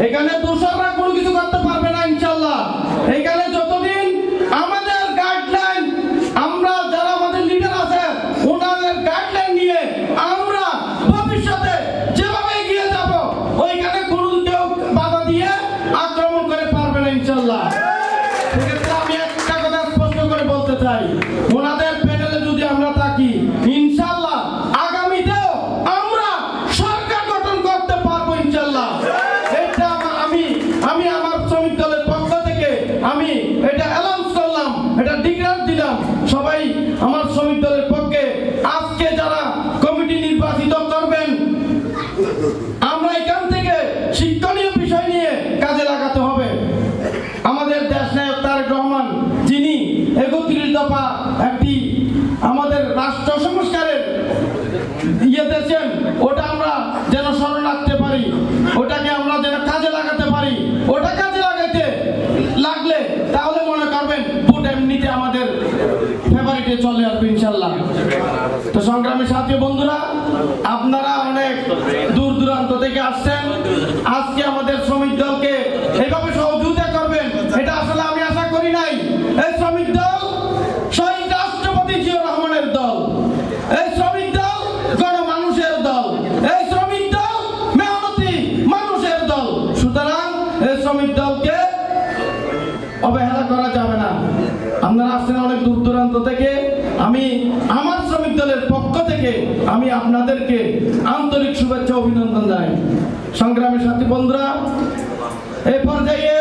এখানে দোষররা কোনো কিছু করতে পারবে না ইনশাআল্লাহ। এখানে যতদিন আমাদের গাইডলাইন, আমরা যারা আমাদের লিডার আছে ওনাদের গাইডলাইন নিয়ে আমরা ভবিষ্যতে যেভাবে এগিয়ে যাব, ওইখানে কোনো কেউ বাধা দিয়ে আক্রমণ করে পারবে না ইনশাআল্লাহ। সেক্ষেত্রে আমি একটা কথা স্পষ্ট করে বলতে চাই, ওনাদের প্যানেলে যদি আমরা থাকি ইনশাআল্লাহ আগামীতেও আমরা সরকার গঠন করতে পারবো ইনশাআল্লাহ। এটা আমি আমার শ্রমিক দলের পক্ষ থেকে আমি এটা অ্যানাউন্স করলাম, এটা ডিক্লেয়ার দিলাম। সবাই আমার শ্রমিক দলের পক্ষে আজকে যারা কমিটি নির্বাচিত করবেন, আমরা এখান থেকে শিক্ষণীয় বিষয় নিয়ে কাজে লাগাতে হবে। আমাদের দেশ নায়ক তারেক রহমান যিনি ৩১ দফা একটি আমাদের রাষ্ট্র সংস্কারের দিয়েছেন, ওটা আমরা যেন স্মরণ রাখতে পারি, ওটাকে আমরা যেন কাজে লাগাতে পারি। ওটা কাজে লাগাইতে লাগলে তাহলে মনে করবেন ভোট এমনিতে আমাদের ফেভারিটে চলে আসবে ইনশাআল্লাহ। তো সংগ্রামী সাথী বন্ধুরা, আপনারা অনেক দূর দূরান্ত থেকে আসছেন, আজকে আমাদের শ্রমিক দলকে এইভাবে সহযোগিতা করবেন এটা আসলে আমি আশা করি নাই। এই শ্রমিক দল শহীদ রাষ্ট্রপতি জিয়াউর রহমানের দল, এই শ্রমিক দল গণমানুষের দল, এই শ্রমিক দল মেহনতি মানুষের দল। সুতরাং এই শ্রমিক দলকে অবহেলা করা যাবে না। আপনারা আসছেন অনেক দূর দূরান্ত থেকে, আমি আমার শ্রমিক দলের পক্ষ থেকে আমি আপনাদেরকে আন্তরিক শুভেচ্ছা অভিনন্দন জানাই। সংগ্রামী সাথী বন্ধুরা, এই পর্যায়ে